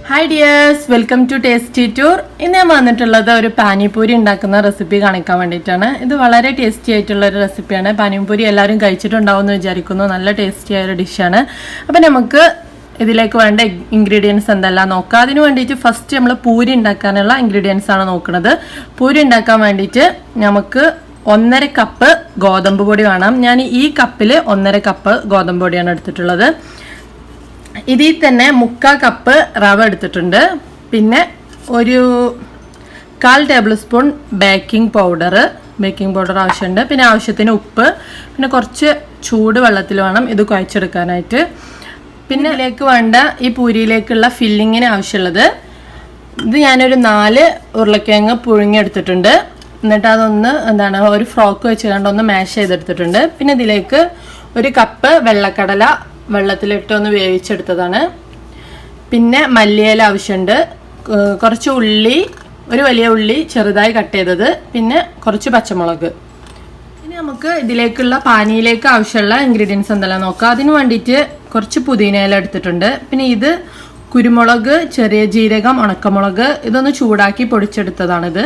Hi dears, welcome to Tasty Tour. ഇന്ന് ഞാൻ വന്നിട്ടുള്ളത് ഒരു പാനിപൂരി ഉണ്ടാക്കുന്ന റെസിപ്പി കാണിക്കാൻ വേണ്ടിയിട്ടാണ്. ഇത് വളരെ ടേസ്റ്റി ആയിട്ടുള്ള ഒരു റെസിപ്പിയാണ്. പാനിപൂരി എല്ലാവരും കഴിച്ചിട്ടുണ്ടാവും എന്ന് വിചാരിക്കുന്നു. നല്ല ടേസ്റ്റി ആയ ഒരു ഡിഷാണ്. അപ്പോൾ നമുക്ക് ഇതിലേക്ക് വേണ്ട ഇൻഗ്രീഡിയൻസ് എന്തെല്ലാം നോക്കാം. അതിന് വേണ്ടിയിട്ട് ഫസ്റ്റ് നമ്മൾ പൂരി ഉണ്ടാക്കാനുള്ള ഇൻഗ്രീഡിയൻസ് ആണ് നോക്കുന്നത്. പൂരി ഉണ്ടാക്കാൻ വേണ്ടിയിട്ട് നമുക്ക് 1.5 കപ്പ് ഗോതമ്പ് പൊടി വേണം. ഞാൻ ഈ കപ്പിൽ 1.5 കപ്പ് ഗോതമ്പ് പൊടിയാണ് എടുത്തിട്ടുള്ളത്. ഇതിൽ തന്നെ 3/4 കപ്പ് റവ എടുത്തിട്ടുണ്ട്. പിന്നെ ഒരു 1/4 ടേബിൾ സ്പൂൺ ബേക്കിംഗ് പൗഡർ ആവശ്യമുണ്ട്. പിന്നെ ആവശ്യത്തിന് ഉപ്പ്, പിന്നെ കുറച്ച് ചൂട് വെള്ളത്തിൽ വേണം ഇത് കുഴച്ചെടുക്കാനായിട്ട്. പിന്നെ ഇതിലേക്ക് വേണ്ട ഈ പൂരിയിലേക്കുള്ള ഫില്ലിങ്ങിന് ആവശ്യമുള്ളത് ഇത് ഞാനൊരു 4 ഉരുളക്കിഴങ്ങ് പുഴുങ്ങിയെടുത്തിട്ടുണ്ട്. എന്നിട്ട് അതൊന്ന് ഒരു ഫ്രോക്ക് വെച്ച് കണ്ടൊന്ന് മാഷ് ചെയ്തെടുത്തിട്ടുണ്ട്. പിന്നെ ഇതിലേക്ക് 1 കപ്പ് വെള്ളക്കടല വെള്ളത്തിലിട്ട് ഒന്ന് വേവിച്ചെടുത്തതാണ്. പിന്നെ മല്ലിയില ആവശ്യമുണ്ട്. കുറച്ച് ഉള്ളി, ഒരു വലിയ ഉള്ളി ചെറുതായി കട്ട് ചെയ്തത്, പിന്നെ കുറച്ച് പച്ചമുളക്. ഇനി നമുക്ക് ഇതിലേക്കുള്ള പാനിയിലേക്ക് ആവശ്യമുള്ള ഇൻഗ്രീഡിയൻസ് എന്തെല്ലാം നോക്കാം. അതിന് വേണ്ടിയിട്ട് കുറച്ച് പുതിനയില എടുത്തിട്ടുണ്ട്. പിന്നെ ഇത് കുരുമുളക്, ചെറിയ ജീരകം, ഉണക്കമുളക് ഇതൊന്ന് ചൂടാക്കി പൊടിച്ചെടുത്തതാണിത്.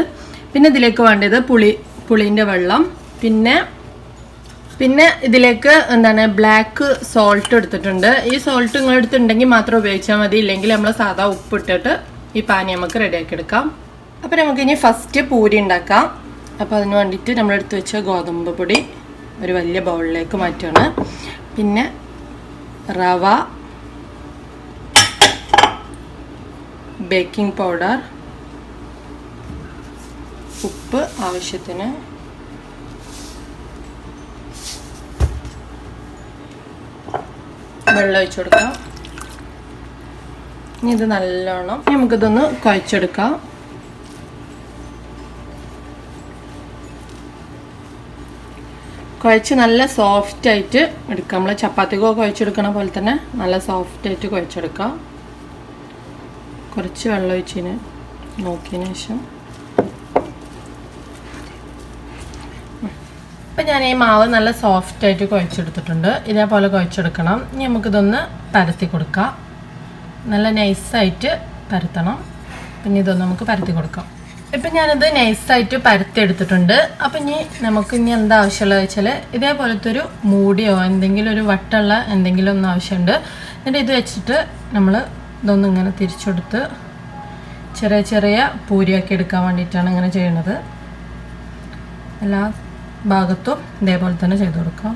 പിന്നെ ഇതിലേക്ക് വേണ്ടത് പുളിൻ്റെ വെള്ളം. പിന്നെ ഇതിലേക്ക് ബ്ലാക്ക് സോൾട്ട് എടുത്തിട്ടുണ്ട്. ഈ സോൾട്ട് നിങ്ങൾ എടുത്തിട്ടുണ്ടെങ്കിൽ മാത്രം ഉപയോഗിച്ചാൽ മതി, ഇല്ലെങ്കിൽ നമ്മൾ സാധാ ഉപ്പ് ഇട്ടിട്ട് ഈ പാനി നമുക്ക് റെഡിയാക്കി എടുക്കാം. അപ്പോൾ നമുക്ക് ഇനി ഫസ്റ്റ് പൂരി ഉണ്ടാക്കാം. അപ്പോൾ അതിന് വേണ്ടിയിട്ട് നമ്മൾ എടുത്ത് വെച്ച ഗോതമ്പ് പൊടി ഒരു വലിയ ബൗളിലേക്ക് മാറ്റുകയാണ്. പിന്നെ റവ, ബേക്കിംഗ് പൗഡർ, ഉപ്പ് ആവശ്യത്തിന്, വെള്ളം ഒഴിച്ചു കൊടുക്കാം. ഇനി ഇത് നല്ലോണം നമുക്കിതൊന്ന് കുഴച്ചെടുക്കാം. കുഴച്ച് നല്ല സോഫ്റ്റ് ആയിട്ട് എടുക്കാം. നമ്മൾ ചപ്പാത്തിക്കോ കുഴച്ചെടുക്കണ പോലെ തന്നെ നല്ല സോഫ്റ്റ് ആയിട്ട് കുഴച്ചെടുക്കാം. കുറച്ച് വെള്ളം ഒഴിച്ചതിന് നോക്കിയതിന് ശേഷം അപ്പം ഞാൻ ഈ മാവ് നല്ല സോഫ്റ്റ് ആയിട്ട് കുഴച്ചെടുത്തിട്ടുണ്ട്. ഇതേപോലെ കുഴച്ചെടുക്കണം. ഇനി നമുക്കിതൊന്ന് പരത്തി കൊടുക്കാം. നല്ല നൈസായിട്ട് പരത്തണം. പിന്നെ ഇതൊന്ന് നമുക്ക് പരത്തി കൊടുക്കാം. ഇപ്പം ഞാനിത് നൈസായിട്ട് പരത്തി എടുത്തിട്ടുണ്ട്. അപ്പം ഇനി എന്താ ആവശ്യമുള്ളത് വെച്ചാൽ ഇതേപോലത്തെ ഒരു മൂടിയോ എന്തെങ്കിലും ഒരു വട്ടമുള്ള എന്തെങ്കിലും ഒന്ന് ആവശ്യമുണ്ട്. എന്നിട്ട് ഇത് വെച്ചിട്ട് നമ്മൾ ഇതൊന്നും ഇങ്ങനെ തിരിച്ചെടുത്ത് ചെറിയ ചെറിയ പൂരിയാക്കി എടുക്കാൻ വേണ്ടിയിട്ടാണ് ഇങ്ങനെ ചെയ്യുന്നത്. എല്ലാ ഭാഗത്തും ഇതേപോലെ തന്നെ ചെയ്ത് കൊടുക്കാം.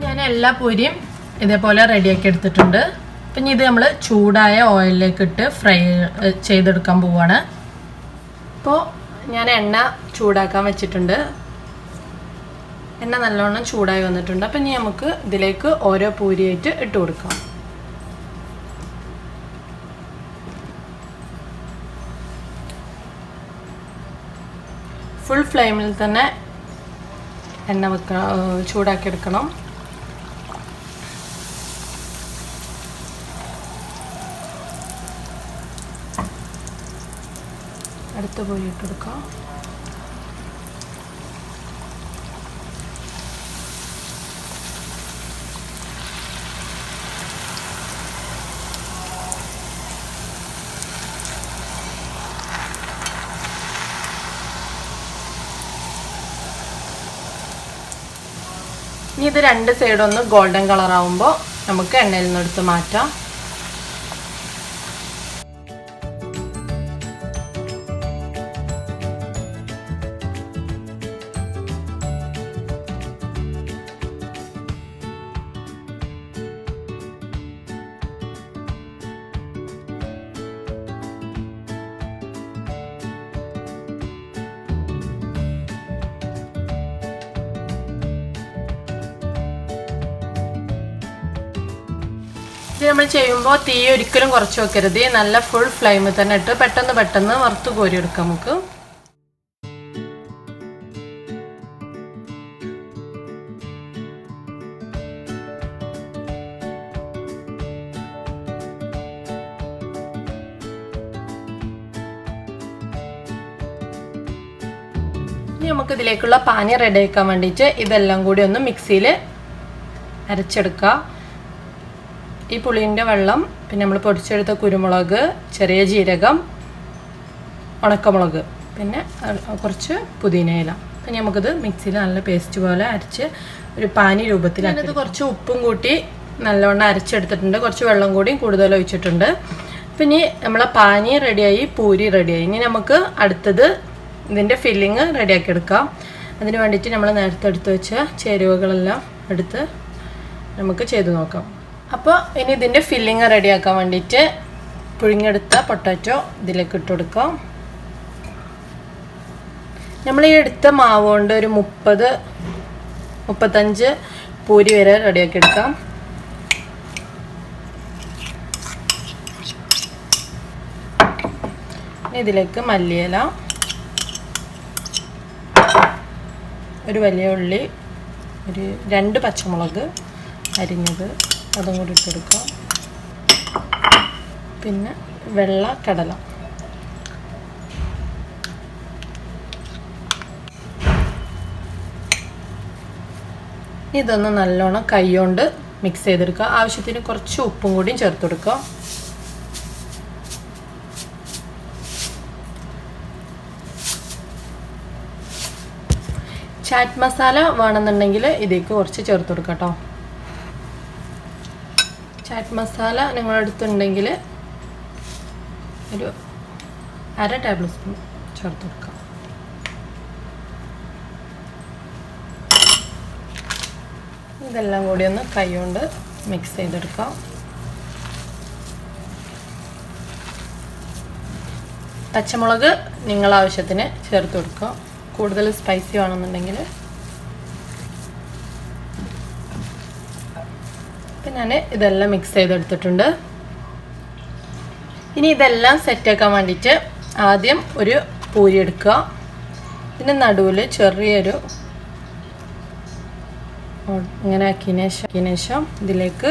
ഞാൻ എല്ലാ പൂരിയും ഇതേപോലെ റെഡിയാക്കി എടുത്തിട്ടുണ്ട്. പിന്നെ ഇത് നമ്മൾ ചൂടായ ഓയിലിലേക്ക് ഇട്ട് ഫ്രൈ ചെയ്തെടുക്കാൻ പോവാണ്. ഇപ്പോൾ ഞാൻ എണ്ണ ചൂടാക്കാൻ വെച്ചിട്ടുണ്ട്. എണ്ണ നല്ലോണം ചൂടായി വന്നിട്ടുണ്ട്. അപ്പം ഇനി നമുക്ക് ഇതിലേക്ക് ഓരോ പൂരിയായിട്ട് ഇട്ട് കൊടുക്കാം. ഫുൾ ഫ്ലെയിമിൽ തന്നെ എണ്ണ ചൂടാക്കി എടുക്കണം. അടുത്ത പൂരി ഇട്ട് കൊടുക്കാം. ഇനി ഇത് 2 സൈഡൊന്ന് ഗോൾഡൻ കളർ ആവുമ്പോൾ നമുക്ക് എണ്ണയിൽ നിന്ന് എടുത്ത് മാറ്റാം. ഇത് നമ്മൾ ചെയ്യുമ്പോൾ തീ ഒരിക്കലും കുറച്ച് വെക്കരുത്. നല്ല ഫുൾ ഫ്ലെയിമിൽ തന്നെ ഇട്ട് പെട്ടെന്ന് വറുത്ത് കോരിയെടുക്കാം നമുക്ക്. ഇനി നമുക്ക് ഇതിലേക്കുള്ള പാനി റെഡിയാക്കാൻ വേണ്ടിയിട്ട് ഇതെല്ലാം കൂടി ഒന്ന് മിക്സിയിൽ അരച്ചെടുക്കുക. ഈ പുളിൻ്റെ വെള്ളം, പിന്നെ നമ്മൾ പൊടിച്ചെടുത്ത കുരുമുളക്, ചെറിയ ജീരകം, ഉണക്കമുളക്, പിന്നെ കുറച്ച് പുതിനയില. പിന്നെ നമുക്കിത് മിക്സിയിൽ നല്ല പേസ്റ്റ് പോലെ അരച്ച് ഒരു പാനി രൂപത്തിലാക്കി. ഇത് കുറച്ച് ഉപ്പും കൂട്ടി നല്ലവണ്ണം അരച്ചെടുത്തിട്ടുണ്ട്. കുറച്ച് വെള്ളം കൂടി കൂടുതൽ ഒഴിച്ചിട്ടുണ്ട്. പിന്നെ നമ്മളെ പാനി റെഡിയായി, പൂരി റെഡിയായി. ഇനി നമുക്ക് അടുത്തത് ഇതിൻ്റെ ഫില്ലിങ് റെഡിയാക്കി എടുക്കാം. അതിന് വേണ്ടിയിട്ട് നമ്മൾ നേരത്തെ എടുത്ത് വെച്ച ചേരുവകളെല്ലാം എടുത്ത് നമുക്ക് ചെയ്ത് നോക്കാം. അപ്പോൾ ഇനി ഇതിൻ്റെ ഫില്ലിങ് റെഡിയാക്കാൻ വേണ്ടിയിട്ട് പുഴുങ്ങിയെടുത്ത പൊട്ടാറ്റോ ഇതിലേക്ക് ഇട്ട് കൊടുക്കാം. നമ്മൾ ഈ എടുത്ത മാവ് കൊണ്ട് ഒരു 30-35 പൂരി വരെ റെഡിയാക്കി എടുക്കാം. ഇതിലേക്ക് മല്ലിയില, ഒരു വലിയ ഉള്ളി, ഒരു 2 പച്ചമുളക് അരിഞ്ഞത് അതും കൂടി ഇട്ട് കൊടുക്കാം. പിന്നെ വെള്ള കടല. ഇതൊന്ന് നല്ലോണം കൈകൊണ്ട് മിക്സ് ചെയ്തെടുക്കുക. ആവശ്യത്തിന് കുറച്ച് ഉപ്പും കൂടിയും ചേർത്ത് കൊടുക്കുക. ചാറ്റ് മസാല വേണമെന്നുണ്ടെങ്കിൽ ഇതിലേക്ക് കുറച്ച് ചേർത്ത് കൊടുക്കാം കേട്ടോ. ചാറ്റ് മസാല നിങ്ങളുടെ അടുത്തുണ്ടെങ്കിൽ ഒരു 1/2 ടേബിൾ സ്പൂൺ ചേർത്ത് കൊടുക്കാം. ഇതെല്ലാം കൂടി ഒന്ന് കൈ കൊണ്ട് മിക്സ് ചെയ്തെടുക്കാം. പച്ചമുളക് നിങ്ങളാവശ്യത്തിന് ചേർത്ത് കൊടുക്കുക. കൂടുതൽ സ്പൈസി വേണമെന്നുണ്ടെങ്കിൽ. ഇപ്പം ഞാൻ ഇതെല്ലാം മിക്സ് ചെയ്തെടുത്തിട്ടുണ്ട്. ഇനി ഇതെല്ലാം സെറ്റാക്കാൻ വേണ്ടിയിട്ട് ആദ്യം ഒരു പൂരി എടുക്കുക. ഇതിൻ്റെ നടുവിൽ ചെറിയൊരു ഇങ്ങനെ ആക്കിയതിന് ശേഷം ഇതിലേക്ക്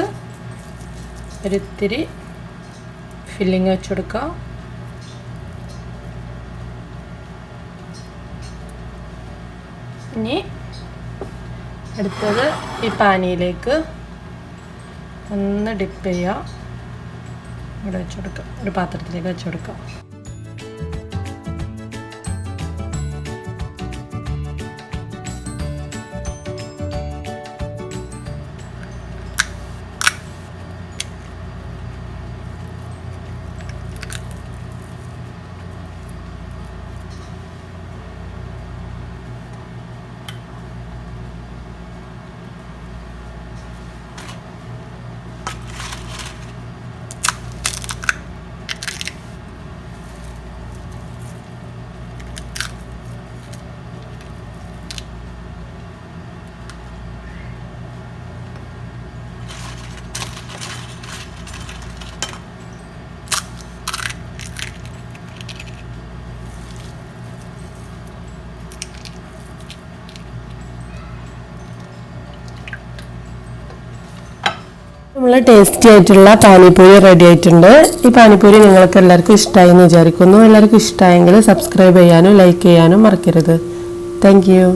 ഒരിത്തിരി ഫില്ലിങ് വെച്ച് കൊടുക്കുക. ഇനി അടുത്തത് ഈ പാനിയിലേക്ക് ഒന്ന് ഡിപ്പ് ചെയ്യുക. ഇവിടെ വെച്ച് കൊടുക്കുക, ഒരു പാത്രത്തിലേക്ക് വെച്ച് കൊടുക്കുക. നമ്മളെ ടേസ്റ്റി ആയിട്ടുള്ള പാനിപ്പൂരി റെഡി ആയിട്ടുണ്ട്. ഈ പാനിപ്പൂരി നിങ്ങൾക്ക് എല്ലാവർക്കും ഇഷ്ടമായി എന്ന് വിചാരിക്കുന്നു. എല്ലാവർക്കും ഇഷ്ടമായെങ്കിൽ സബ്സ്ക്രൈബ് ചെയ്യാനും ലൈക്ക് ചെയ്യാനും മറക്കരുത്. Thank you.